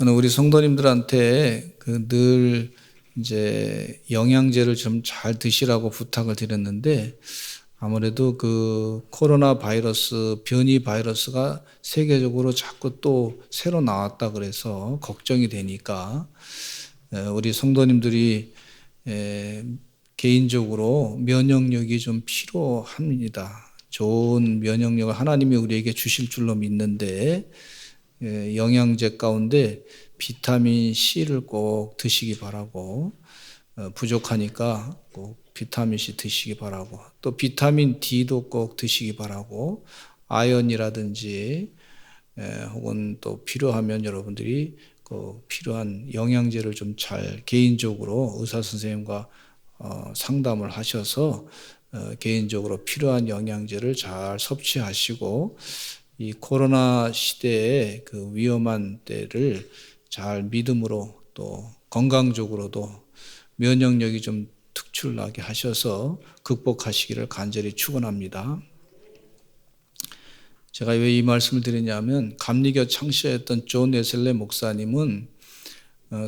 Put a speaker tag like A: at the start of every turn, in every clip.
A: 저는 우리 성도님들한테 늘 이제 영양제를 좀 잘 드시라고 부탁을 드렸는데, 아무래도 코로나 바이러스, 변이 바이러스가 세계적으로 자꾸 또 새로 나왔다 그래서 걱정이 되니까, 우리 성도님들이 개인적으로 면역력이 좀 필요합니다. 좋은 면역력을 하나님이 우리에게 주실 줄로 믿는데, 영양제 가운데 비타민 C를 꼭 드시기 바라고, 부족하니까 꼭 비타민 C 드시기 바라고, 또 비타민 D도 꼭 드시기 바라고, 아연이라든지 혹은 또 필요하면 여러분들이 필요한 영양제를 좀 잘 개인적으로 의사 선생님과 상담을 하셔서 개인적으로 필요한 영양제를 잘 섭취하시고, 이 코로나 시대의 위험한 때를 잘 믿음으로 또 건강적으로도 면역력이 좀 특출나게 하셔서 극복하시기를 간절히 축원합니다. 제가 왜 이 말씀을 드리냐면, 감리교 창시했던 존 웨슬레 목사님은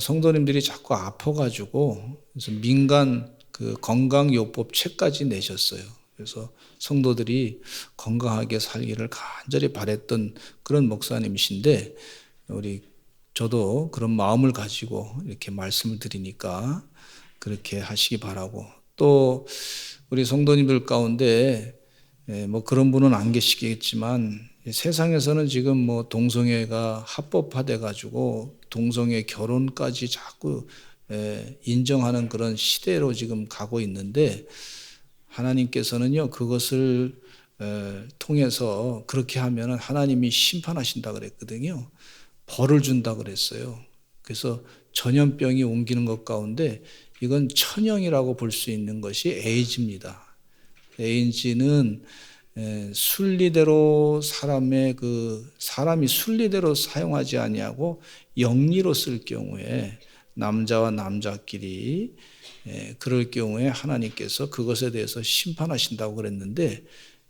A: 성도님들이 자꾸 아파가지고 그래서 민간 건강요법 책까지 내셨어요. 그래서 성도들이 건강하게 살기를 간절히 바랬던 그런 목사님이신데, 저도 그런 마음을 가지고 이렇게 말씀을 드리니까 그렇게 하시기 바라고, 또 우리 성도님들 가운데 뭐 그런 분은 안 계시겠지만, 세상에서는 지금 뭐 동성애가 합법화돼 가지고 동성애 결혼까지 자꾸 인정하는 그런 시대로 지금 가고 있는데, 하나님께서는요 그것을 통해서 그렇게 하면은 하나님이 심판하신다 그랬거든요. 벌을 준다 그랬어요. 그래서 전염병이 옮기는 것 가운데 이건 천형이라고 볼 수 있는 것이 에이즈입니다. 에이즈는 순리대로 사람이 순리대로 사용하지 아니하고 영리로 쓸 경우에, 남자와 남자끼리 그럴 경우에 하나님께서 그것에 대해서 심판하신다고 그랬는데,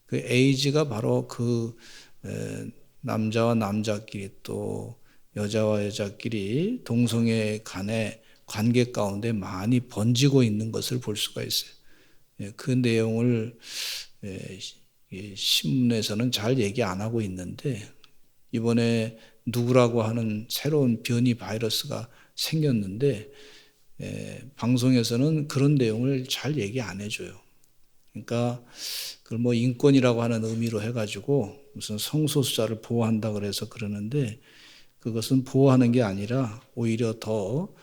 A: 그 에이즈가 바로 남자와 남자끼리 또 여자와 여자끼리 동성애 간의 관계 가운데 많이 번지고 있는 것을 볼 수가 있어요. 그 내용을 신문에서는 잘 얘기 안 하고 있는데, 이번에 누구라고 하는 새로운 변이 바이러스가 생겼는데 방송에서는 그런 내용을 잘 얘기 안 해줘요. 그러니까 그걸 뭐 인권이라고 하는 의미로 해가지고 무슨 성소수자를 보호한다 그래서 그러는데, 그것은 보호하는 게 아니라 오히려 더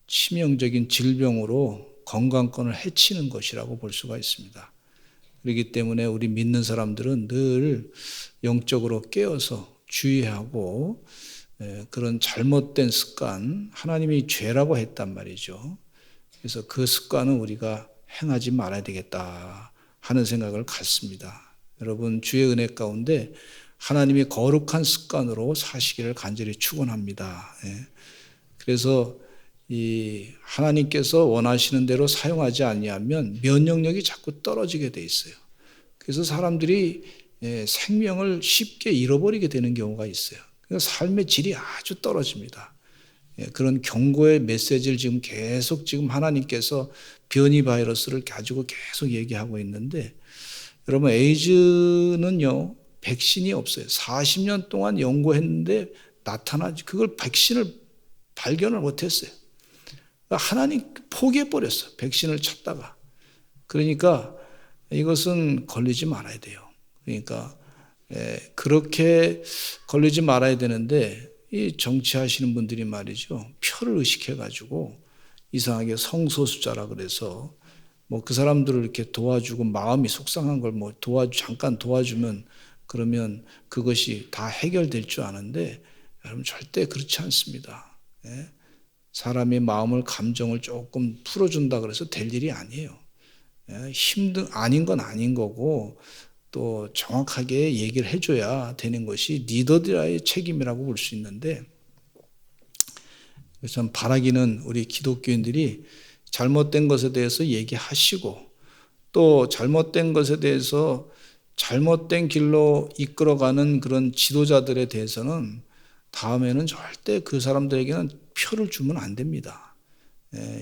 A: 치명적인 질병으로 건강권을 해치는 것이라고 볼 수가 있습니다. 그렇기 때문에 우리 믿는 사람들은 늘 영적으로 깨어서 주의하고, 그런 잘못된 습관, 하나님이 죄라고 했단 말이죠. 그래서 그 습관은 우리가 행하지 말아야 되겠다 하는 생각을 갖습니다. 여러분, 주의 은혜 가운데 하나님이 거룩한 습관으로 사시기를 간절히 축원합니다. 그래서 하나님께서 원하시는 대로 사용하지 아니하면 면역력이 자꾸 떨어지게 돼 있어요. 그래서 사람들이 생명을 쉽게 잃어버리게 되는 경우가 있어요. 그래서 삶의 질이 아주 떨어집니다. 그런 경고의 메시지를 계속 하나님께서 변이 바이러스를 가지고 계속 얘기하고 있는데, 여러분, 에이즈는요 백신이 없어요. 40년 동안 연구했는데 그걸 백신을 발견을 못했어요. 하나님 포기해버렸어요. 백신을 찾다가. 그러니까 이것은 걸리지 말아야 돼요. 그러니까 그렇게 걸리지 말아야 되는데, 이 정치하시는 분들이 말이죠, 표를 의식해가지고 이상하게 성소수자라 그래서 뭐 그 사람들을 이렇게 도와주고 마음이 속상한 걸 뭐 잠깐 도와주면 그러면 그것이 다 해결될 줄 아는데, 여러분 절대 그렇지 않습니다. 사람의 마음을, 감정을 조금 풀어준다 그래서 될 일이 아니에요. 아닌 건 아닌 거고, 또 정확하게 얘기를 해줘야 되는 것이 리더들의 책임이라고 볼 수 있는데, 그래서 바라기는 우리 기독교인들이 잘못된 것에 대해서 얘기하시고, 또 잘못된 것에 대해서 잘못된 길로 이끌어가는 그런 지도자들에 대해서는 다음에는 절대 그 사람들에게는 표를 주면 안 됩니다.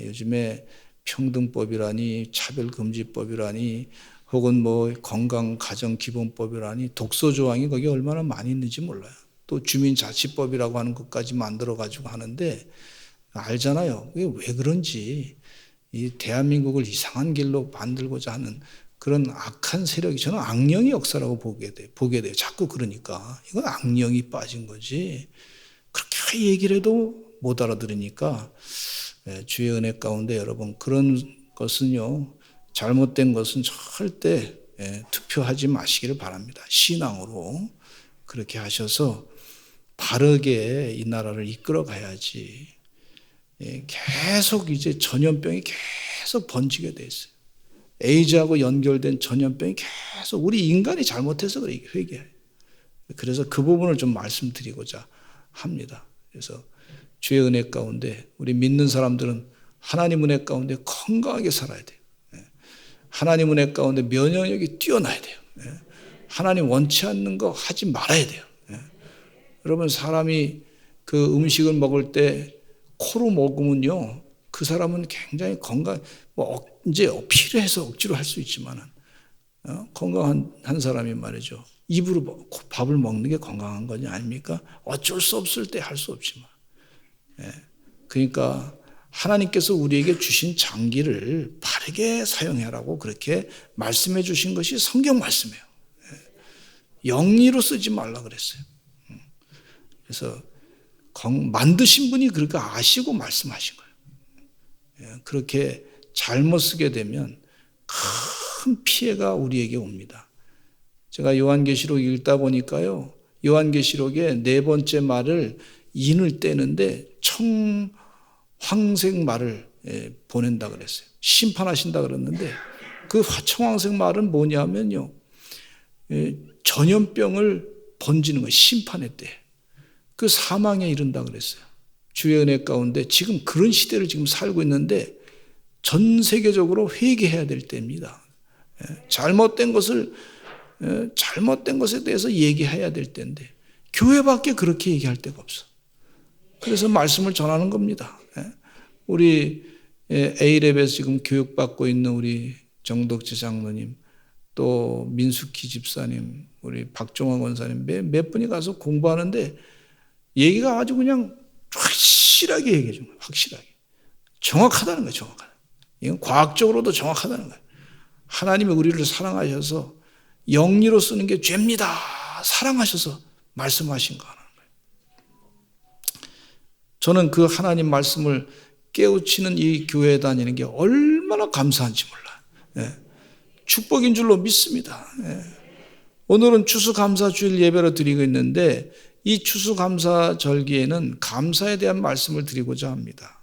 A: 요즘에 평등법이라니 차별금지법이라니 혹은 뭐 건강가정기본법이라니 독소조항이 거기 얼마나 많이 있는지 몰라요. 또 주민자치법이라고 하는 것까지 만들어가지고 하는데 알잖아요. 그게 왜 그런지 이 대한민국을 이상한 길로 만들고자 하는 그런 악한 세력이 저는 악령의 역사라고 보게 돼요. 자꾸 그러니까 이건 악령이 빠진 거지. 그렇게 얘기를 해도 못 알아들으니까 주의 은혜 가운데 여러분 그런 것은요. 잘못된 것은 절대 투표하지 마시기를 바랍니다. 신앙으로 그렇게 하셔서 바르게 이 나라를 이끌어 가야지. 계속 이제 전염병이 계속 번지게 돼 있어요. 에이즈하고 연결된 전염병이 계속 우리 인간이 잘못해서 그래 회개해요. 그래서 그 부분을 좀 말씀드리고자 합니다. 그래서 주의 은혜 가운데 우리 믿는 사람들은 하나님 은혜 가운데 건강하게 살아야 돼요. 하나님 은혜 가운데 면역력이 뛰어나야 돼요. 하나님 원치 않는 거 하지 말아야 돼요. 여러분 사람이 그 음식을 먹을 때 코로 먹으면요 그 사람은 굉장히 건강 뭐 이제 필요해서 억지로 할 수 있지만은 건강한 한 사람이 말이죠 입으로 밥을 먹는 게 건강한 거냐 아닙니까? 어쩔 수 없을 때 할 수 없지만 그러니까 하나님께서 우리에게 주신 장기를 바르게 사용하라고 그렇게 말씀해 주신 것이 성경 말씀이에요. 영리로 쓰지 말라 그랬어요. 그래서 만드신 분이 그렇게 아시고 말씀하신 거예요. 그렇게 잘못 쓰게 되면 큰 피해가 우리에게 옵니다. 제가 요한계시록 읽다 보니까요. 요한계시록의 네 번째 말을 인을 떼는데 청황색 말을 보낸다 그랬어요. 심판하신다 그랬는데 그 청황색 말은 뭐냐면요. 전염병을 번지는 거예요. 심판의 때. 그 사망에 이른다 그랬어요. 주의 은혜 가운데 지금 그런 시대를 지금 살고 있는데 전 세계적으로 회개해야 될 때입니다. 잘못된 것에 대해서 얘기해야 될 때인데 교회밖에 그렇게 얘기할 데가 없어. 그래서 말씀을 전하는 겁니다. 우리 A랩에서 지금 교육받고 있는 우리 정덕재 장로님 또 민숙희 집사님 우리 박종환 권사님 몇 분이 가서 공부하는데 얘기가 아주 그냥 확실하게 얘기해 준 거예요. 확실하게. 정확하다는 거예요. 정확하다. 이건 과학적으로도 정확하다는 거예요. 하나님이 우리를 사랑하셔서 영리로 쓰는 게 죄입니다. 사랑하셔서 말씀하신 거라는 거예요. 저는 그 하나님 말씀을 깨우치는 이 교회에 다니는 게 얼마나 감사한지 몰라요. 축복인 줄로 믿습니다. 오늘은 추수감사주일 예배로 드리고 있는데 이 추수감사절기에는 감사에 대한 말씀을 드리고자 합니다.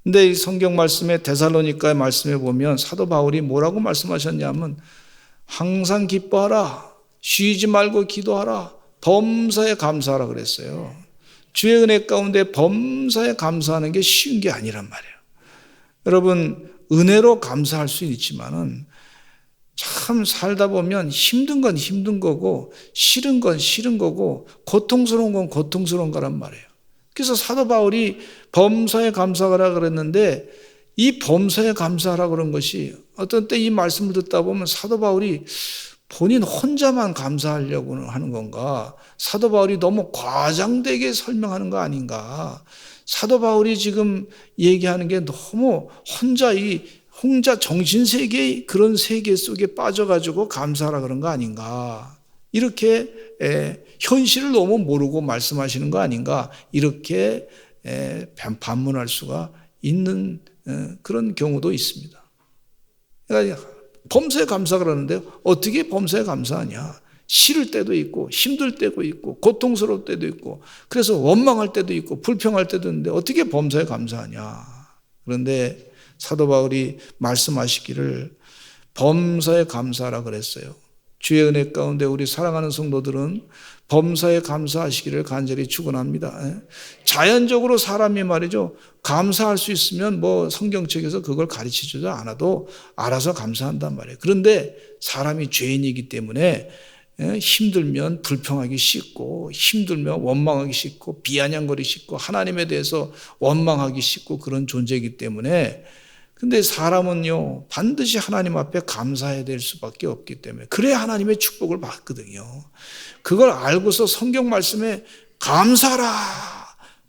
A: 근데 이 성경 말씀에 데살로니가의 말씀에 보면 사도 바울이 뭐라고 말씀하셨냐면 항상 기뻐하라, 쉬지 말고 기도하라, 범사에 감사하라 그랬어요. 주의 은혜 가운데 범사에 감사하는 게 쉬운 게 아니란 말이에요. 여러분 은혜로 감사할 수 있지만은 참 살다 보면 힘든 건 힘든 거고 싫은 건 싫은 거고 고통스러운 건 고통스러운 거란 말이에요. 그래서 사도 바울이 범사에 감사하라 그랬는데 이 범사에 감사하라 그런 것이 어떤 때 이 말씀을 듣다 보면 사도 바울이 본인 혼자만 감사하려고 하는 건가? 사도 바울이 너무 과장되게 설명하는 거 아닌가? 사도 바울이 지금 얘기하는 게 너무 혼자 정신세계의 그런 세계 속에 빠져가지고 감사하라 그런 거 아닌가. 이렇게 현실을 너무 모르고 말씀하시는 거 아닌가. 이렇게 반문할 수가 있는 그런 경우도 있습니다. 그러니까 범사에 감사 그러는데 어떻게 범사에 감사하냐. 싫을 때도 있고 힘들 때도 있고 고통스러울 때도 있고 그래서 원망할 때도 있고 불평할 때도 있는데 어떻게 범사에 감사하냐. 그런데 사도 바울이 말씀하시기를 범사에 감사하라 그랬어요. 주의 은혜 가운데 우리 사랑하는 성도들은 범사에 감사하시기를 간절히 축원합니다. 자연적으로 사람이 말이죠. 감사할 수 있으면 뭐 성경책에서 그걸 가르치지도 않아도 알아서 감사한단 말이에요. 그런데 사람이 죄인이기 때문에 힘들면 불평하기 쉽고, 힘들면 원망하기 쉽고, 비아냥거리기 쉽고, 하나님에 대해서 원망하기 쉽고 그런 존재이기 때문에, 근데 사람은요 반드시 하나님 앞에 감사해야 될 수밖에 없기 때문에, 그래야 하나님의 축복을 받거든요. 그걸 알고서 성경 말씀에 감사하라,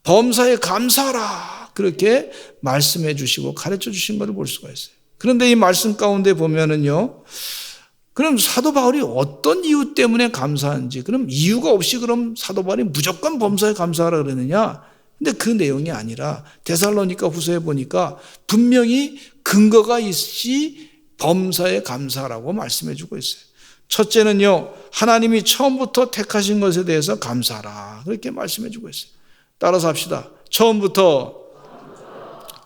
A: 범사에 감사하라, 그렇게 말씀해 주시고 가르쳐 주신 것을 볼 수가 있어요. 그런데 이 말씀 가운데 보면은요, 그럼 사도 바울이 어떤 이유 때문에 감사한지, 그럼 이유가 없이 그럼 사도 바울이 무조건 범사에 감사하라 그러느냐? 근데 그 내용이 아니라 데살로니가 후서에 보니까 분명히 근거가 있이 범사에 감사하라고 말씀해 주고 있어요. 첫째는요, 하나님이 처음부터 택하신 것에 대해서 감사하라, 그렇게 말씀해 주고 있어요. 따라서 합시다. 처음부터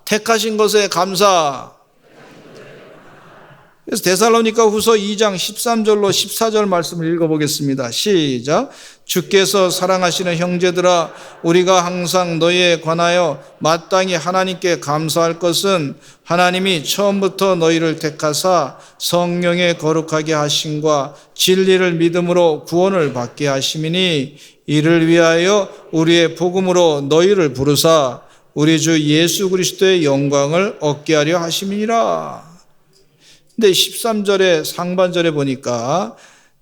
A: 택하신 것에 감사. 그래서 데살로니가 후서 2장 13절로 14절 말씀을 읽어보겠습니다. 시작. 주께서 사랑하시는 형제들아, 우리가 항상 너희에 관하여 마땅히 하나님께 감사할 것은 하나님이 처음부터 너희를 택하사 성령에 거룩하게 하심과 진리를 믿음으로 구원을 받게 하심이니, 이를 위하여 우리의 복음으로 너희를 부르사 우리 주 예수 그리스도의 영광을 얻게 하려 하심이니라. 근데 13절의 상반절에 보니까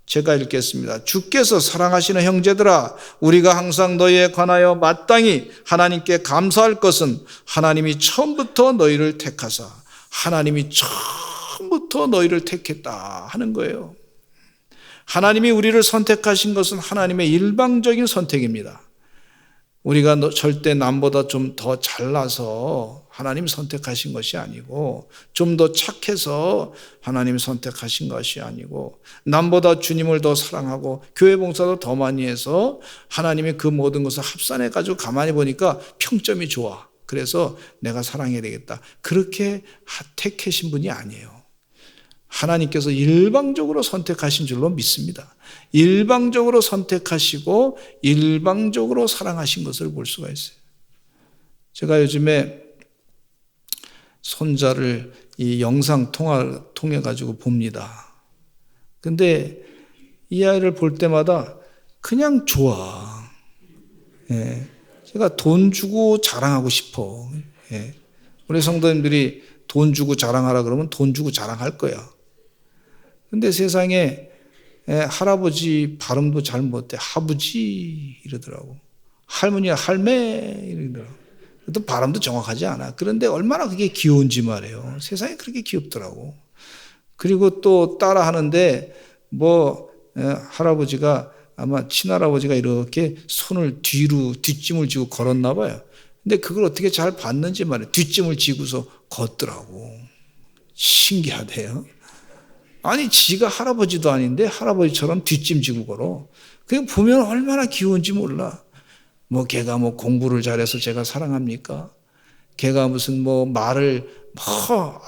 A: 제가 읽겠습니다. 주께서 사랑하시는 형제들아, 우리가 항상 너희에 관하여 마땅히 하나님께 감사할 것은 하나님이 처음부터 너희를 택하사, 하나님이 처음부터 너희를 택했다 하는 거예요. 하나님이 우리를 선택하신 것은 하나님의 일방적인 선택입니다. 우리가 절대 남보다 좀 더 잘나서 하나님 선택하신 것이 아니고, 좀 더 착해서 하나님 선택하신 것이 아니고, 남보다 주님을 더 사랑하고 교회 봉사도 더 많이 해서 하나님의 그 모든 것을 합산해 가지고 가만히 보니까 평점이 좋아, 그래서 내가 사랑해야 되겠다, 그렇게 택하신 분이 아니에요. 하나님께서 일방적으로 선택하신 줄로 믿습니다. 일방적으로 선택하시고 일방적으로 사랑하신 것을 볼 수가 있어요. 제가 요즘에 손자를 이 영상 통화를 통해 가지고 봅니다. 근데 이 아이를 볼 때마다 그냥 좋아. 제가 돈 주고 자랑하고 싶어. 우리 성도님들이 돈 주고 자랑하라 그러면 돈 주고 자랑할 거야. 근데 세상에 할아버지 발음도 잘 못해. 하부지 이러더라고. 할머니가 할매 이러더라고. 또 발음도 정확하지 않아. 그런데 얼마나 그게 귀여운지 말이에요. 세상에 그렇게 귀엽더라고. 그리고 또 따라 하는데 할아버지가 아마 친할아버지가 이렇게 손을 뒤로 뒷짐을 지고 걸었나 봐요. 근데 그걸 어떻게 잘 봤는지 말이에요. 뒷짐을 지고서 걷더라고. 신기하대요. 아니 지가 할아버지도 아닌데 할아버지처럼 뒷짐 지고 걸어. 그냥 보면 얼마나 귀여운지 몰라. 걔가 공부를 잘해서 제가 사랑합니까? 걔가 무슨 말을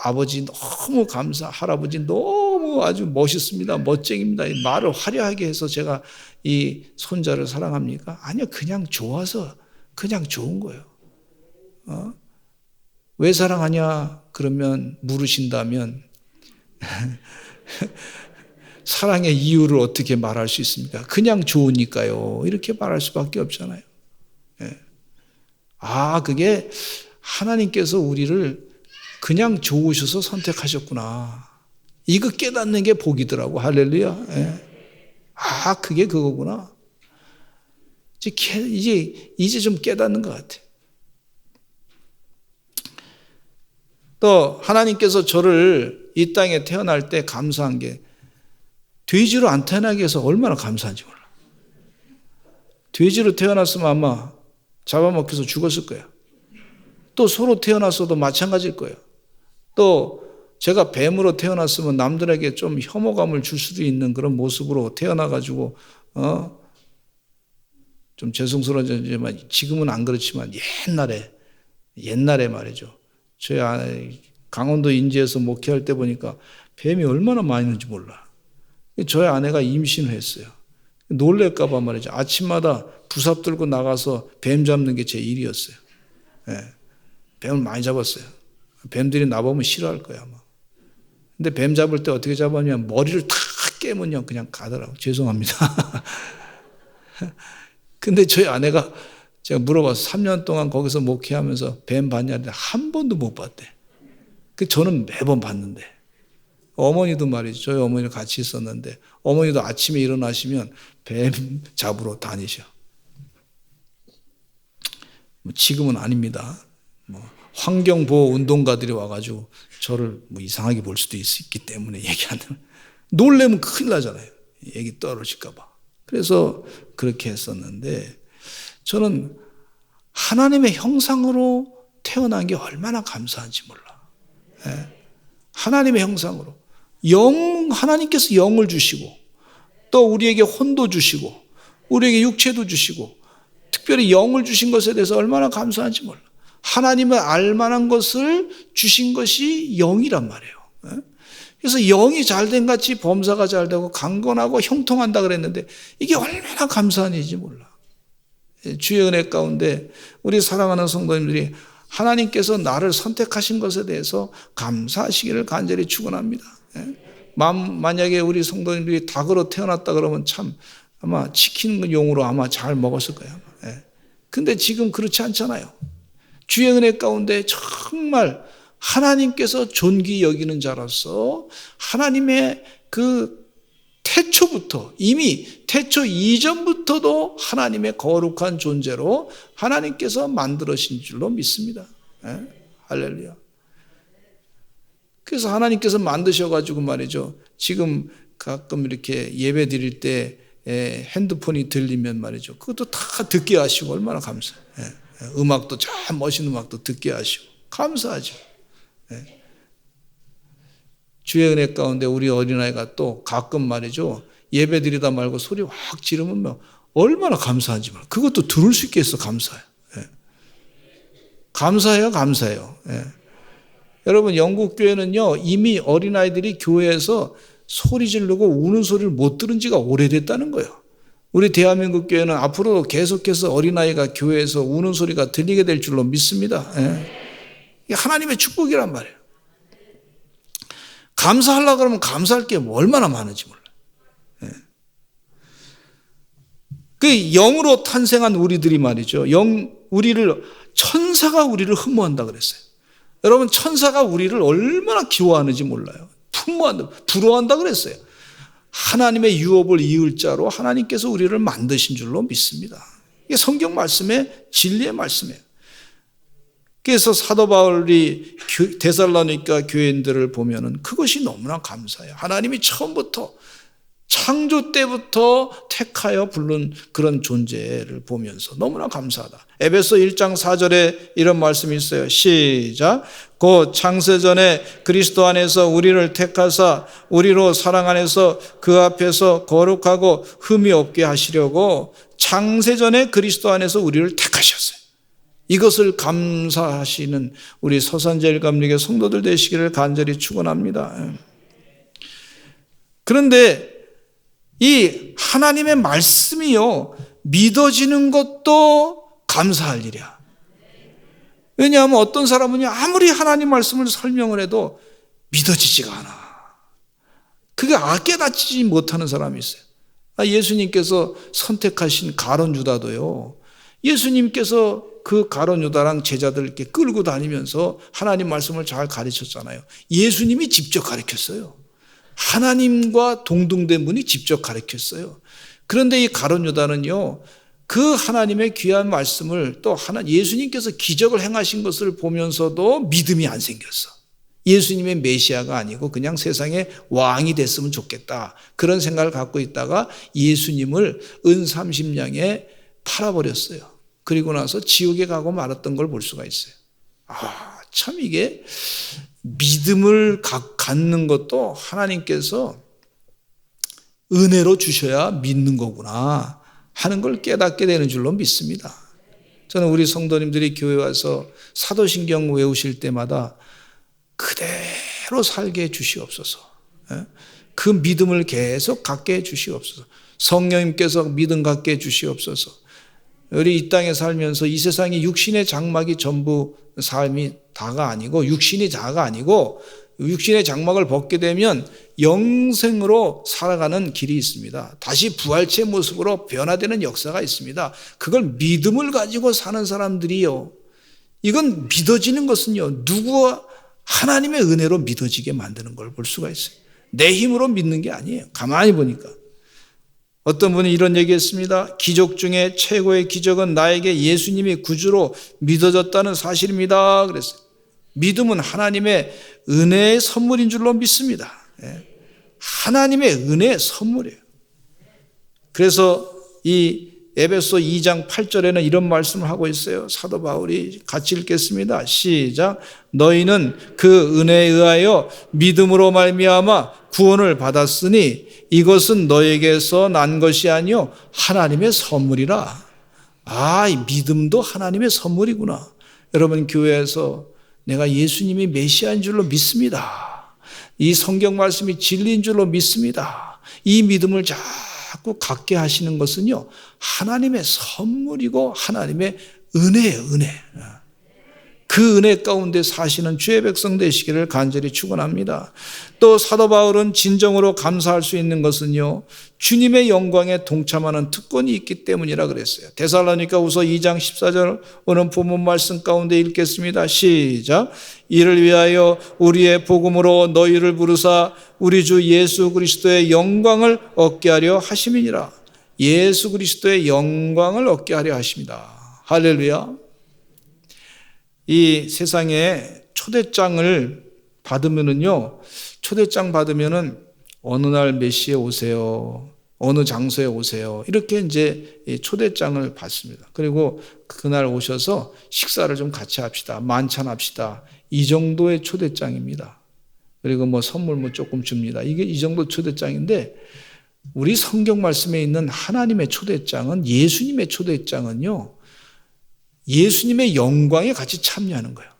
A: 아버지 너무 할아버지 너무 아주 멋있습니다, 멋쟁입니다, 이 말을 화려하게 해서 제가 이 손자를 사랑합니까? 아니요, 그냥 좋아서, 그냥 좋은 거예요. 왜 사랑하냐 그러면 물으신다면 사랑의 이유를 어떻게 말할 수 있습니까? 그냥 좋으니까요, 이렇게 말할 수밖에 없잖아요. 그게 하나님께서 우리를 그냥 좋으셔서 선택하셨구나, 이거 깨닫는 게 복이더라고. 할렐루야. 그게 그거구나. 이제 좀 깨닫는 것 같아. 또 하나님께서 저를 이 땅에 태어날 때 감사한 게, 돼지로 안 태어나게 해서 얼마나 감사한지 몰라. 돼지로 태어났으면 아마 잡아먹혀서 죽었을 거야. 또 소로 태어났어도 마찬가지일 거예요. 또 제가 뱀으로 태어났으면 남들에게 좀 혐오감을 줄 수도 있는 그런 모습으로 태어나가지고 좀 죄송스러워지지만 지금은 안 그렇지만 옛날에 말이죠. 저희 아내 강원도 인제에서 목회할 때 보니까 뱀이 얼마나 많이 있는지 몰라. 저희 아내가 임신을 했어요. 놀랄까 봐 말이죠. 아침마다 부삽 들고 나가서 뱀 잡는 게 제 일이었어요. 뱀을 많이 잡았어요. 뱀들이 나보면 싫어할 거야 아마. 근데 뱀 잡을 때 어떻게 잡았냐면 머리를 탁 깨면요 그냥 가더라고. 죄송합니다. 근데 저희 아내가 제가 물어봐서 3년 동안 거기서 목회하면서 뱀 봤냐 했는데 한 번도 못 봤대. 저는 매번 봤는데. 어머니도 말이죠. 저희 어머니랑 같이 있었는데 어머니도 아침에 일어나시면 뱀 잡으러 다니셔. 지금은 아닙니다. 환경보호 운동가들이 와가지고 저를 이상하게 볼 수도 있기 때문에 얘기 안 하면 놀래면 큰일 나잖아요. 얘기 떨어질까 봐. 그래서 그렇게 했었는데 저는 하나님의 형상으로 태어난 게 얼마나 감사한지 몰라. 하나님의 형상으로. 하나님께서 영을 주시고 또 우리에게 혼도 주시고 우리에게 육체도 주시고 특별히 영을 주신 것에 대해서 얼마나 감사한지 몰라. 하나님을 알만한 것을 주신 것이 영이란 말이에요. 그래서 영이 잘된 같이 범사가 잘되고 강건하고 형통한다 그랬는데 이게 얼마나 감사한 일인지 몰라. 주의 은혜 가운데 우리 사랑하는 성도님들이 하나님께서 나를 선택하신 것에 대해서 감사하시기를 간절히 축원합니다. 만약에 우리 성도님들이 닭으로 태어났다 그러면 참 아마 치킨 용으로 아마 잘 먹었을 거예요. 근데 지금 그렇지 않잖아요. 주의 은혜 가운데 정말 하나님께서 존귀 여기는 자로서 하나님의 그 태초부터 이미 태초 이전부터도 하나님의 거룩한 존재로 하나님께서 만들으신 줄로 믿습니다. 할렐루야. 그래서 하나님께서 만드셔가지고 말이죠. 지금 가끔 이렇게 예배 드릴 때 핸드폰이 들리면 말이죠. 그것도 다 듣게 하시고 얼마나 감사해요. 음악도 참 멋있는 음악도 듣게 하시고 감사하죠. 주의 은혜 가운데 우리 어린아이가 또 가끔 말이죠. 예배 드리다 말고 소리 확 지르면 얼마나 감사한지 몰라. 그것도 들을 수 있게 해서 감사해요. 감사해요. 여러분 영국 교회는요 이미 어린아이들이 교회에서 소리 지르고 우는 소리를 못 들은 지가 오래됐다는 거예요. 우리 대한민국 교회는 앞으로 계속해서 어린아이가 교회에서 우는 소리가 들리게 될 줄로 믿습니다. 이게 하나님의 축복이란 말이에요. 감사하려고 그러면 감사할 게 얼마나 많은지 몰라요. 그 영으로 탄생한 우리들이 말이죠. 천사가 우리를 흠모한다 그랬어요. 여러분 천사가 우리를 얼마나 기워하는지 몰라요. 부러워한다 그랬어요. 하나님의 유업을 이을 자로 하나님께서 우리를 만드신 줄로 믿습니다. 이게 성경 말씀의 진리의 말씀이에요. 그래서 사도 바울이 데살로니가 교인들을 보면은 그것이 너무나 감사해요. 하나님이 처음부터 창조 때부터 택하여 부른 그런 존재를 보면서 너무나 감사하다. 에베소 1장 4절에 이런 말씀이 있어요. 시작. 곧 창세전에 그리스도 안에서 우리를 택하사 우리로 사랑 안에서 그 앞에서 거룩하고 흠이 없게 하시려고 창세전에 그리스도 안에서 우리를 택하셨어요. 이것을 감사하시는 우리 서산제일감리교 성도들 되시기를 간절히 축원합니다. 그런데 이 하나님의 말씀이요 믿어지는 것도 감사할 일이야. 왜냐하면 어떤 사람은 아무리 하나님 말씀을 설명을 해도 믿어지지가 않아. 그게 깨닫지 못하는 사람이 있어요. 예수님께서 선택하신 가룟 유다도요. 예수님께서 그 가룟 유다랑 제자들 이렇게 끌고 다니면서 하나님 말씀을 잘 가르쳤잖아요. 예수님이 직접 가르쳤어요. 하나님과 동등된 분이 직접 가르쳤어요. 그런데 이 가룟 유다는요, 그 하나님의 귀한 말씀을 또 예수님께서 기적을 행하신 것을 보면서도 믿음이 안 생겼어. 예수님의 메시아가 아니고 그냥 세상의 왕이 됐으면 좋겠다. 그런 생각을 갖고 있다가 예수님을 은 30냥에 팔아버렸어요. 그리고 나서 지옥에 가고 말았던 걸 볼 수가 있어요. 참 이게 믿음을 갖는 것도 하나님께서 은혜로 주셔야 믿는 거구나 하는 걸 깨닫게 되는 줄로 믿습니다. 저는 우리 성도님들이 교회 와서 사도신경 외우실 때마다 그대로 살게 해주시옵소서. 그 믿음을 계속 갖게 해주시옵소서. 성령님께서 믿음 갖게 해주시옵소서. 우리 이 땅에 살면서 이 세상이 육신의 장막이 전부 삶이 다가 아니고 육신이 다가 아니고 육신의 장막을 벗게 되면 영생으로 살아가는 길이 있습니다. 다시 부활체의 모습으로 변화되는 역사가 있습니다. 그걸 믿음을 가지고 사는 사람들이요, 이건 믿어지는 것은요, 누구와 하나님의 은혜로 믿어지게 만드는 걸 볼 수가 있어요. 내 힘으로 믿는 게 아니에요. 가만히 보니까 어떤 분이 이런 얘기했습니다. 기적 중에 최고의 기적은 나에게 예수님이 구주로 믿어졌다는 사실입니다. 그랬어요. 믿음은 하나님의 은혜의 선물인 줄로 믿습니다. 하나님의 은혜의 선물이에요. 그래서 이 에베소 2장 8절에는 이런 말씀을 하고 있어요. 사도 바울이 같이 읽겠습니다. 시작. 너희는 그 은혜에 의하여 믿음으로 말미암아 구원을 받았으니 이것은 너에게서 난 것이 아니요 하나님의 선물이라. 이 믿음도 하나님의 선물이구나. 여러분, 교회에서 내가 예수님이 메시아인 줄로 믿습니다. 이 성경 말씀이 진리인 줄로 믿습니다. 이 믿음을 자꾸 갖게 하시는 것은요, 하나님의 선물이고 하나님의 은혜예요, 은혜. 그 은혜 가운데 사시는 주의 백성 되시기를 간절히 축원합니다. 또 사도 바울은 진정으로 감사할 수 있는 것은요, 주님의 영광에 동참하는 특권이 있기 때문이라 그랬어요. 데살로니가후서 2장 14절 오늘 본문 말씀 가운데 읽겠습니다. 시작. 이를 위하여 우리의 복음으로 너희를 부르사 우리 주 예수 그리스도의 영광을 얻게 하려 하심이니라. 예수 그리스도의 영광을 얻게 하려 하십니다. 할렐루야. 이 세상에 초대장을 받으면은요, 초대장 받으면은 어느 날 몇 시에 오세요, 어느 장소에 오세요, 이렇게 이제 초대장을 받습니다. 그리고 그날 오셔서 식사를 좀 같이 합시다, 만찬합시다, 이 정도의 초대장입니다. 그리고 뭐 선물 조금 줍니다. 이게 이 정도 초대장인데, 우리 성경 말씀에 있는 하나님의 초대장은, 예수님의 초대장은요, 예수님의 영광에 같이 참여하는 거예요.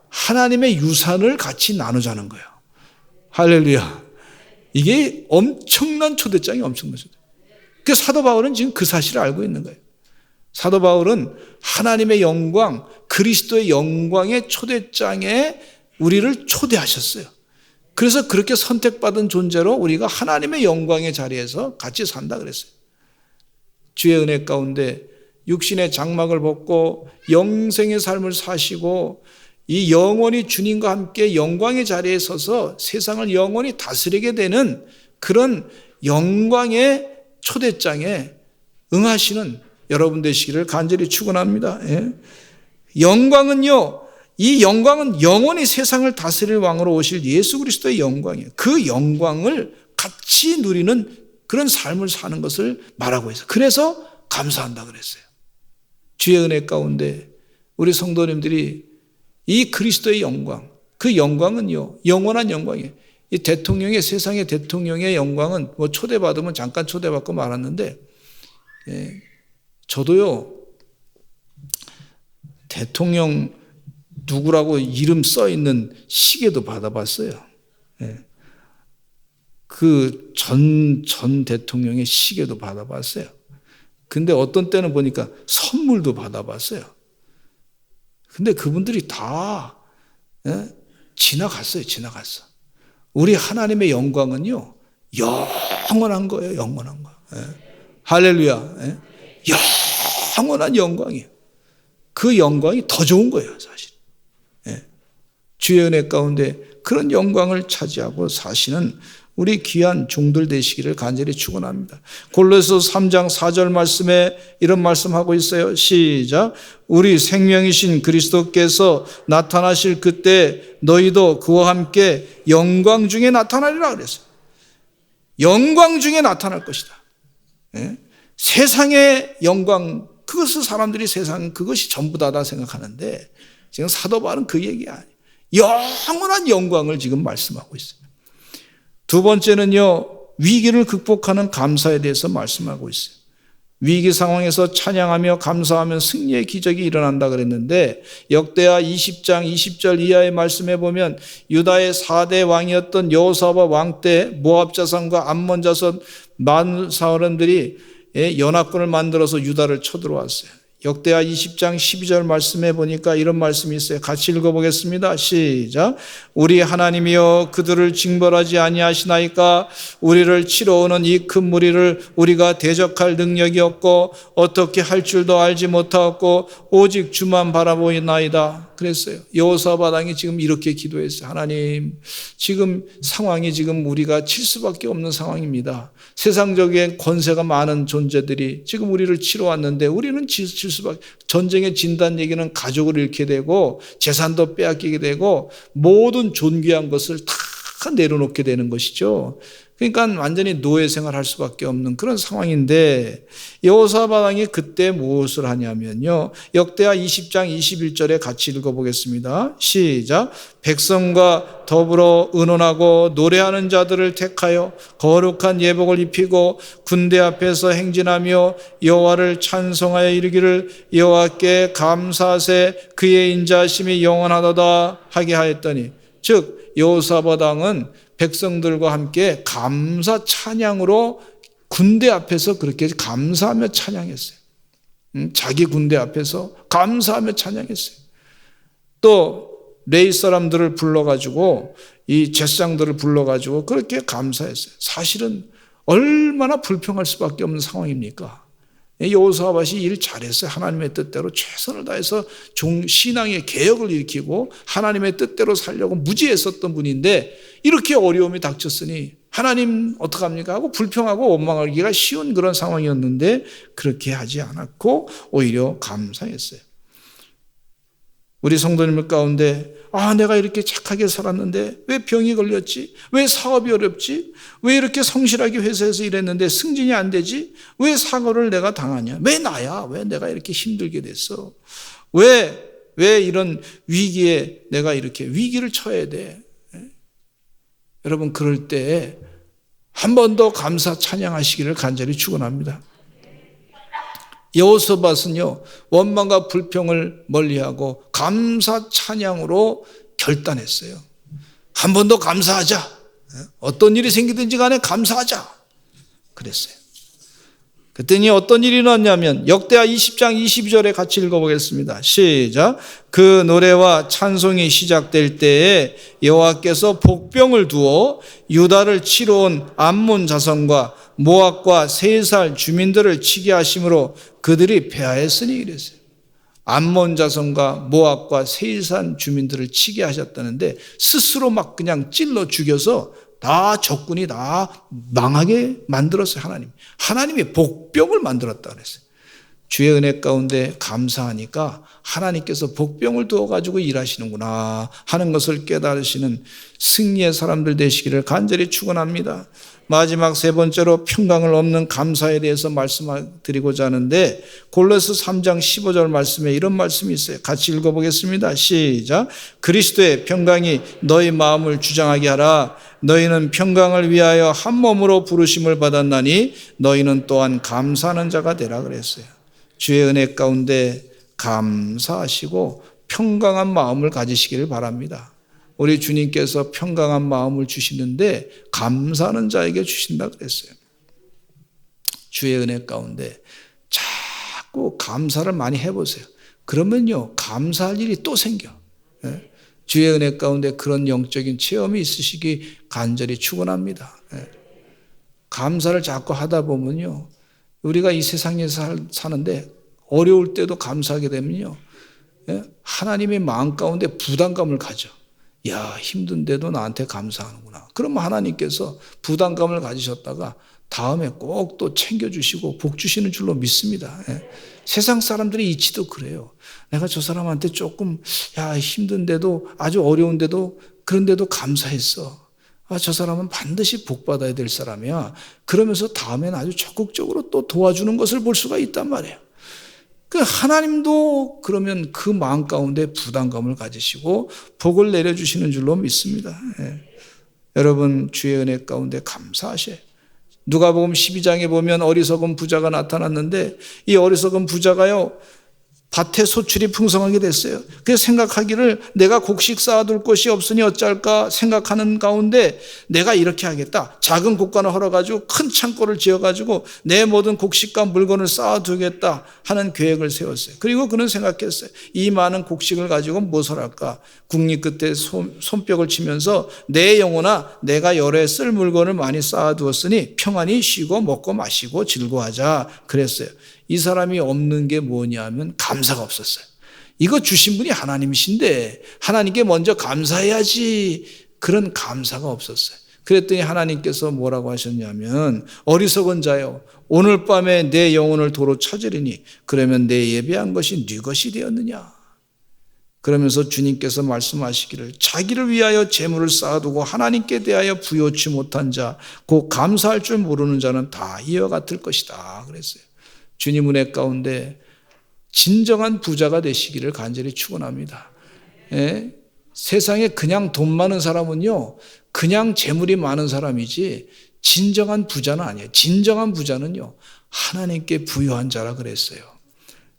A: 하나님의 유산을 같이 나누자는 거예요. 할렐루야. 이게 엄청난 초대장이 엄청난 초대. 그 사도 바울은 지금 그 사실을 알고 있는 거예요. 사도 바울은 하나님의 영광, 그리스도의 영광의 초대장에 우리를 초대하셨어요. 그래서 그렇게 선택받은 존재로 우리가 하나님의 영광의 자리에서 같이 산다 그랬어요. 주의 은혜 가운데 육신의 장막을 벗고 영생의 삶을 사시고 이 영원히 주님과 함께 영광의 자리에 서서 세상을 영원히 다스리게 되는 그런 영광의 초대장에 응하시는 여러분 되시기를 간절히 축원합니다. 영광은요, 이 영광은 영원히 세상을 다스릴 왕으로 오실 예수 그리스도의 영광이에요. 그 영광을 같이 누리는 그런 삶을 사는 것을 말하고 있어요. 그래서 감사한다 그랬어요. 주의 은혜 가운데 우리 성도님들이 이 그리스도의 영광, 그 영광은요, 영원한 영광이에요. 이 대통령의, 세상의 대통령의 영광은 뭐 초대받으면 잠깐 초대받고 말았는데, 저도요, 대통령 누구라고 이름 써 있는 시계도 받아봤어요. 그 전 대통령의 시계도 받아봤어요. 근데 어떤 때는 보니까 선물도 받아봤어요. 근데 그분들이 다 지나갔어요. 지나갔어. 우리 하나님의 영광은요, 영원한 거예요. 영원한 거. 할렐루야. 영원한 영광이에요. 그 영광이 더 좋은 거예요, 사실. 주의 은혜 가운데 그런 영광을 차지하고 사시는 우리 귀한 종들 되시기를 간절히 축원합니다. 골로새서 3장 4절 말씀에 이런 말씀하고 있어요. 시작. 우리 생명이신 그리스도께서 나타나실 그때 너희도 그와 함께 영광 중에 나타나리라 그랬어요. 영광 중에 나타날 것이다. 세상의 영광, 그것을 사람들이 세상 그것이 전부다다 생각하는데 지금 사도 바울은 그 얘기 아니에요. 영원한 영광을 지금 말씀하고 있어요. 두 번째는요, 위기를 극복하는 감사에 대해서 말씀하고 있어요. 위기 상황에서 찬양하며 감사하면 승리의 기적이 일어난다 그랬는데, 역대하 20장 20절 이하의 말씀에 보면 유다의 4대 왕이었던 여호사밧 왕 때 모압 자손과 암몬 자손 많은 사람들이 연합군을 만들어서 유다를 쳐들어왔어요. 역대하 20장 12절 말씀에 보니까 이런 말씀이 있어요. 같이 읽어보겠습니다. 시작. 우리 하나님이여 그들을 징벌하지 아니하시나이까? 우리를 치러 오는 이 큰 무리를 우리가 대적할 능력이 없고 어떻게 할 줄도 알지 못하고 오직 주만 바라보이나이다. 그랬어요. 여호사밧 왕이 지금 이렇게 기도했어요. 하나님, 지금 상황이 지금 우리가 칠 수밖에 없는 상황입니다. 세상적인 권세가 많은 존재들이 지금 우리를 치러 왔는데 우리는 칠 수밖에, 전쟁에 진다는 얘기는 가족을 잃게 되고 재산도 빼앗기게 되고 모든 존귀한 것을 다 내려놓게 되는 것이죠. 그러니까 완전히 노예 생활할 수밖에 없는 그런 상황인데 여호사밧 왕이 그때 무엇을 하냐면요. 역대하 20장 21절에 같이 읽어보겠습니다. 시작. 백성과 더불어 의논하고 노래하는 자들을 택하여 거룩한 예복을 입히고 군대 앞에서 행진하며 여호와를 찬송하여 이르기를 여호와께 감사하세 그의 인자하심이 영원하도다 하게 하였더니, 즉 여호사밧 왕은 백성들과 함께 감사 찬양으로 군대 앞에서 그렇게 감사하며 찬양했어요. 자기 군대 앞에서 감사하며 찬양했어요. 또 레위 사람들을 불러가지고 이 제사장들을 불러가지고 그렇게 감사했어요. 사실은 얼마나 불평할 수밖에 없는 상황입니까? 여호사밧이 일 잘했어요. 하나님의 뜻대로 최선을 다해서 신앙의 개혁을 일으키고 하나님의 뜻대로 살려고 무지했었던 분인데 이렇게 어려움이 닥쳤으니 하나님 어떡합니까 하고 불평하고 원망하기가 쉬운 그런 상황이었는데 그렇게 하지 않았고 오히려 감사했어요. 우리 성도님들 가운데 내가 이렇게 착하게 살았는데 왜 병이 걸렸지? 왜 사업이 어렵지? 왜 이렇게 성실하게 회사에서 일했는데 승진이 안 되지? 왜 사고를 내가 당하냐? 왜 나야? 왜 내가 이렇게 힘들게 됐어? 왜 이런 위기에 내가 이렇게 위기를 처해야 돼? 여러분, 그럴 때 한 번 더 감사 찬양하시기를 간절히 축원합니다. 여호사밧은요, 원망과 불평을 멀리하고 감사 찬양으로 결단했어요. 한 번 더 감사하자. 어떤 일이 생기든지 간에 감사하자. 그랬어요. 그랬더니 어떤 일이 났냐면 역대하 20장 22절에 같이 읽어보겠습니다. 시작. 그 노래와 찬송이 시작될 때에 여호와께서 복병을 두어 유다를 치러 온 암몬 자손과 모압과 세살 주민들을 치게 하심으로 그들이 패하였으니 이랬어요. 암몬 자손과 모압과 세산 주민들을 치게 하셨다는데 스스로 막 그냥 찔러 죽여서 다 적군이 다 망하게 만들었어요. 하나님이 복병을 만들었다 그랬어요. 주의 은혜 가운데 감사하니까 하나님께서 복병을 두어가지고 일하시는구나 하는 것을 깨달으시는 승리의 사람들 되시기를 간절히 축원합니다. 마지막 세 번째로 평강을 얻는 감사에 대해서 말씀드리고자 하는데 골로새 3장 15절 말씀에 이런 말씀이 있어요. 같이 읽어보겠습니다. 시작. 그리스도의 평강이 너희 마음을 주장하게 하라. 너희는 평강을 위하여 한 몸으로 부르심을 받았나니 너희는 또한 감사하는 자가 되라 그랬어요. 주의 은혜 가운데 감사하시고 평강한 마음을 가지시기를 바랍니다. 우리 주님께서 평강한 마음을 주시는데 감사하는 자에게 주신다 그랬어요. 주의 은혜 가운데 자꾸 감사를 많이 해보세요. 그러면요, 감사할 일이 또 생겨. 주의 은혜 가운데 그런 영적인 체험이 있으시기 간절히 축원합니다. 감사를 자꾸 하다 보면요, 우리가 이 세상에서 사는데 어려울 때도 감사하게 되면요, 하나님의 마음 가운데 부담감을 가져. 야, 힘든데도 나한테 감사하는구나. 그러면 하나님께서 부담감을 가지셨다가 다음에 꼭 또 챙겨주시고 복 주시는 줄로 믿습니다. 세상 사람들의 이치도 그래요. 내가 저 사람한테 조금 힘든데도 아주 어려운데도 그런데도 감사했어. 저 사람은 반드시 복 받아야 될 사람이야. 그러면서 다음엔 아주 적극적으로 또 도와주는 것을 볼 수가 있단 말이에요. 그 하나님도 그러면 그 마음 가운데 부담감을 가지시고 복을 내려주시는 줄로 믿습니다. 여러분, 주의 은혜 가운데 감사하셔요. 누가복음 12장에 보면 어리석은 부자가 나타났는데 이 어리석은 부자가요, 밭에 소출이 풍성하게 됐어요. 그래서 생각하기를 내가 곡식 쌓아둘 곳이 없으니 어쩔까 생각하는 가운데 내가 이렇게 하겠다. 작은 곡간을 헐어가지고 큰 창고를 지어가지고 내 모든 곡식과 물건을 쌓아두겠다 하는 계획을 세웠어요. 그리고 그는 생각했어요. 이 많은 곡식을 가지고 무엇을 할까? 국리 끝에 손뼉을 치면서 내 영혼아 내가 열에 쓸 물건을 많이 쌓아두었으니 평안히 쉬고 먹고 마시고 즐거워하자 그랬어요. 이 사람이 없는 게 뭐냐 하면 감사가 없었어요. 이거 주신 분이 하나님이신데 하나님께 먼저 감사해야지, 그런 감사가 없었어요. 그랬더니 하나님께서 뭐라고 하셨냐면 어리석은 자여 오늘 밤에 내 영혼을 도로 찾으리니 그러면 내 예배한 것이 네 것이 되었느냐. 그러면서 주님께서 말씀하시기를 자기를 위하여 재물을 쌓아두고 하나님께 대하여 부요치 못한 자 곧 감사할 줄 모르는 자는 다 이와 같을 것이다 그랬어요. 주님 은혜 가운데 진정한 부자가 되시기를 간절히 축원합니다. 예? 세상에 그냥 돈 많은 사람은요, 그냥 재물이 많은 사람이지 진정한 부자는 아니에요. 진정한 부자는요, 하나님께 부유한 자라 그랬어요.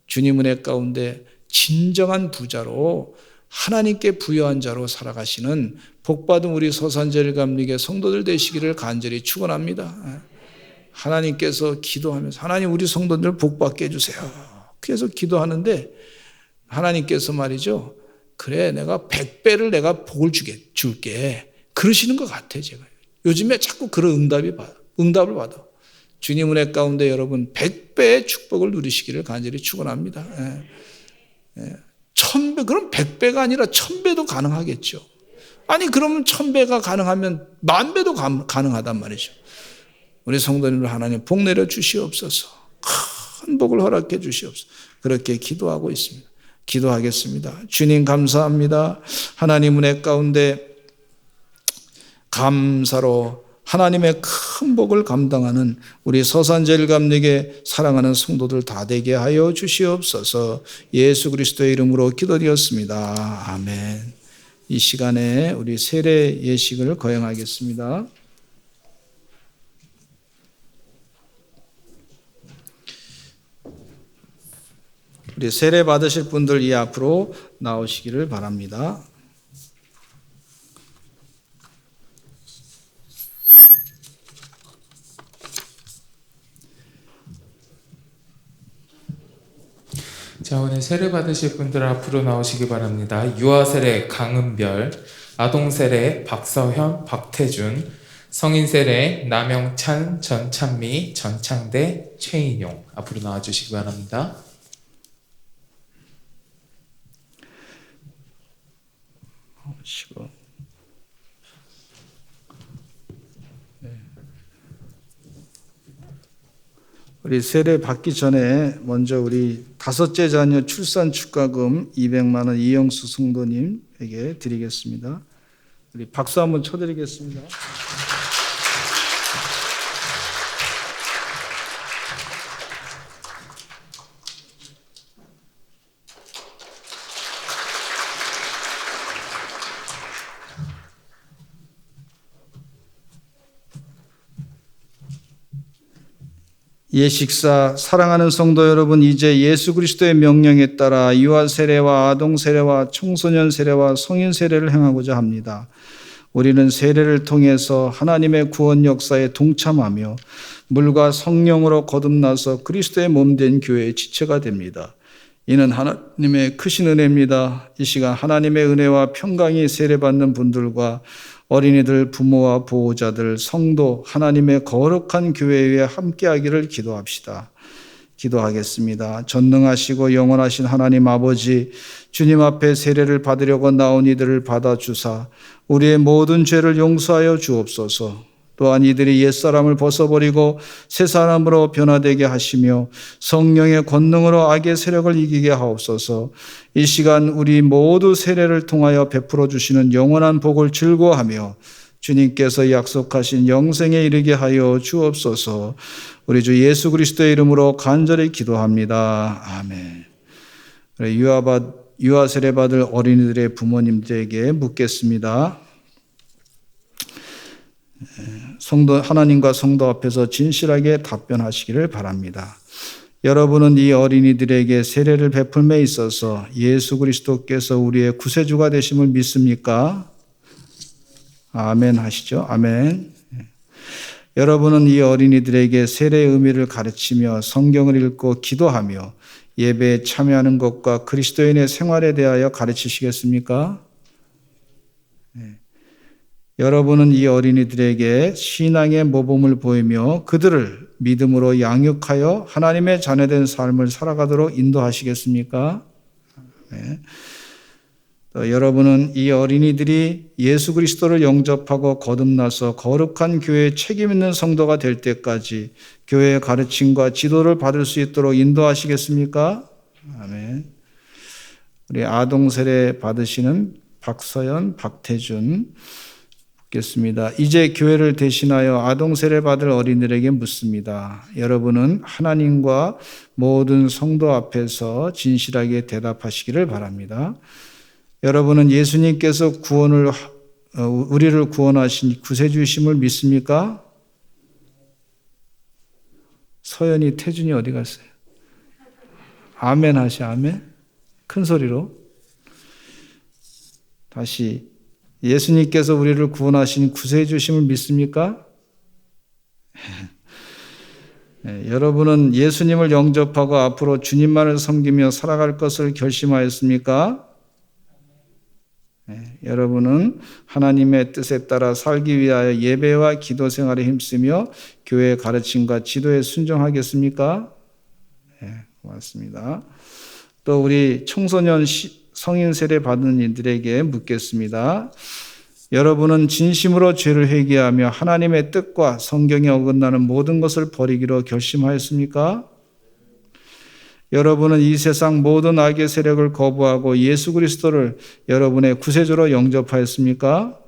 A: 주님 은혜 가운데 진정한 부자로 하나님께 부유한 자로 살아가시는 복받은 우리 서산제일감리교 성도들 되시기를 간절히 축원합니다. 하나님께서 기도하면서 하나님 우리 성도들 복받게 해주세요. 그래서 기도하는데 하나님께서 말이죠. 그래 내가 100배를 내가 복을 줄게. 그러시는 것 같아요. 제가 요즘에 자꾸 그런 응답을 받아. 주님 은혜 가운데 여러분 100배의 축복을 누리시기를 간절히 축원합니다. 1000배, 그럼 100배가 아니라 1000배도 가능하겠죠. 아니 그러면 1000배가 가능하면 10,000배도 가능하단 말이죠. 우리 성도님들 하나님 복 내려 주시옵소서. 큰 복을 허락해 주시옵소서. 그렇게 기도하고 있습니다. 기도하겠습니다. 주님 감사합니다. 하나님 은혜 가운데 감사로 하나님의 큰 복을 감당하는 우리 서산제일감리교 사랑하는 성도들 다 되게 하여 주시옵소서. 예수 그리스도의 이름으로 기도드렸습니다. 아멘. 이 시간에 우리 세례 예식을 거행하겠습니다. 우리 세례 받으실 분들 이 앞으로 나오시기를 바랍니다.
B: 자, 오늘 세례 받으실 분들 앞으로 나오시기 바랍니다. 유아세례 강은별, 아동세례 박서현, 박태준, 성인세례 남영찬, 전찬미, 전창대, 최인용 앞으로 나와주시기 바랍니다.
A: 우리 세례 받기 전에 먼저 우리 다섯째 자녀 출산 축가금 200만 원 이영수 성도님에게 드리겠습니다. 우리 박수 한번 쳐드리겠습니다. 예식사 사랑하는 성도 여러분, 이제 예수 그리스도의 명령에 따라 유아 세례와 아동 세례와 청소년 세례와 성인 세례를 행하고자 합니다. 우리는 세례를 통해서 하나님의 구원 역사에 동참하며 물과 성령으로 거듭나서 그리스도의 몸된 교회의 지체가 됩니다. 이는 하나님의 크신 은혜입니다. 이 시간 하나님의 은혜와 평강이 세례받는 분들과 어린이들, 부모와 보호자들, 성도, 하나님의 거룩한 교회에 함께하기를 기도합시다. 기도하겠습니다. 전능하시고 영원하신 하나님 아버지, 주님 앞에 세례를 받으려고 나온 이들을 받아주사 우리의 모든 죄를 용서하여 주옵소서. 또한 이들이 옛사람을 벗어버리고 새 사람으로 변화되게 하시며 성령의 권능으로 악의 세력을 이기게 하옵소서. 이 시간 우리 모두 세례를 통하여 베풀어 주시는 영원한 복을 즐거워하며 주님께서 약속하신 영생에 이르게 하여 주옵소서. 우리 주 예수 그리스도의 이름으로 간절히 기도합니다. 아멘. 유아 세례 받을 어린이들의 부모님들에게 묻겠습니다. 성도, 하나님과 성도 앞에서 진실하게 답변하시기를 바랍니다. 여러분은 이 어린이들에게 세례를 베풀매 있어서 예수 그리스도께서 우리의 구세주가 되심을 믿습니까? 아멘 하시죠. 아멘. 여러분은 이 어린이들에게 세례의 의미를 가르치며 성경을 읽고 기도하며 예배에 참여하는 것과 그리스도인의 생활에 대하여 가르치시겠습니까? 여러분은 이 어린이들에게 신앙의 모범을 보이며 그들을 믿음으로 양육하여 하나님의 자녀된 삶을 살아가도록 인도하시겠습니까? 네. 또 여러분은 이 어린이들이 예수 그리스도를 영접하고 거듭나서 거룩한 교회의 책임 있는 성도가 될 때까지 교회의 가르침과 지도를 받을 수 있도록 인도하시겠습니까? 아멘. 우리 아동 세례 받으시는 박서연, 박태준 묻겠습니다. 이제 교회를 대신하여 아동 세례 받을 어린이들에게 묻습니다. 여러분은 하나님과 모든 성도 앞에서 진실하게 대답하시기를 바랍니다. 여러분은 예수님께서 우리를 구원하신 구세주이심을 믿습니까? 서연이, 태준이 어디 갔어요? 아멘 하시, 아멘. 큰 소리로. 다시. 예수님께서 우리를 구원하신 구세주심을 믿습니까? 네, 여러분은 예수님을 영접하고 앞으로 주님만을 섬기며 살아갈 것을 결심하였습니까? 네, 여러분은 하나님의 뜻에 따라 살기 위하여 예배와 기도 생활에 힘쓰며 교회의 가르침과 지도에 순종하겠습니까? 네, 고맙습니다. 또 우리 청소년 성인 세례 받은 이들에게 묻겠습니다. 여러분은 진심으로 죄를 회개하며 하나님의 뜻과 성경에 어긋나는 모든 것을 버리기로 결심하였습니까? 여러분은 이 세상 모든 악의 세력을 거부하고 예수 그리스도를 여러분의 구세주로 영접하였습니까?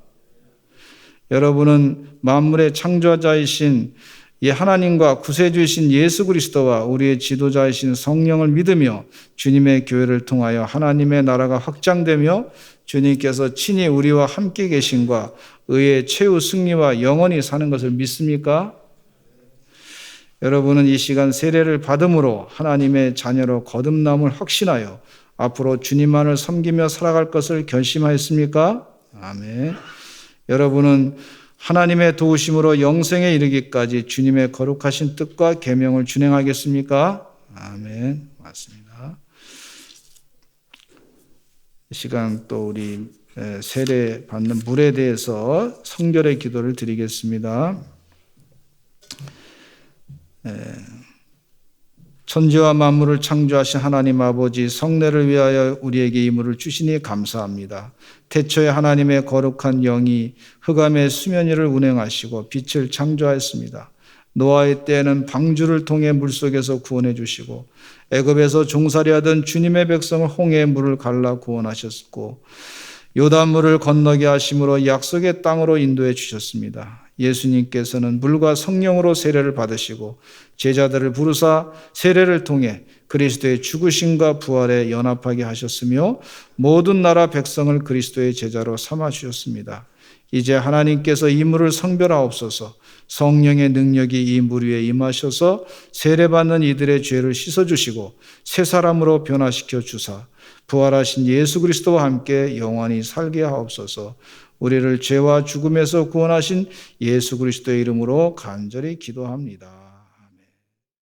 A: 여러분은 만물의 창조자이신 이 하나님과 구세주이신 예수 그리스도와 우리의 지도자이신 성령을 믿으며 주님의 교회를 통하여 하나님의 나라가 확장되며 주님께서 친히 우리와 함께 계신과 의의 최후 승리와 영원히 사는 것을 믿습니까? 여러분은 이 시간 세례를 받음으로 하나님의 자녀로 거듭남을 확신하여 앞으로 주님만을 섬기며 살아갈 것을 결심하였습니까? 아멘. 여러분은 하나님의 도우심으로 영생에 이르기까지 주님의 거룩하신 뜻과 계명을 준행하겠습니까? 아멘. 맞습니다. 이 시간 또 우리 세례 받는 물에 대해서 성결의 기도를 드리겠습니다. 천지와 만물을 창조하신 하나님 아버지, 성례를 위하여 우리에게 이 물을 주시니 감사합니다. 태초에 하나님의 거룩한 영이 흑암의 수면 위를 운행하시고 빛을 창조하였습니다. 노아의 때에는 방주를 통해 물속에서 구원해 주시고 애굽에서 종살이하던 주님의 백성을 홍해의 물을 갈라 구원하셨고 요단물을 건너게 하심으로 약속의 땅으로 인도해 주셨습니다. 예수님께서는 물과 성령으로 세례를 받으시고 제자들을 부르사 세례를 통해 그리스도의 죽으심과 부활에 연합하게 하셨으며 모든 나라 백성을 그리스도의 제자로 삼아 주셨습니다. 이제 하나님께서 이 물을 성별하옵소서. 성령의 능력이 이 물 위에 임하셔서 세례받는 이들의 죄를 씻어주시고 새 사람으로 변화시켜 주사 부활하신 예수 그리스도와 함께 영원히 살게 하옵소서. 우리를 죄와 죽음에서 구원하신 예수 그리스도의 이름으로 간절히 기도합니다.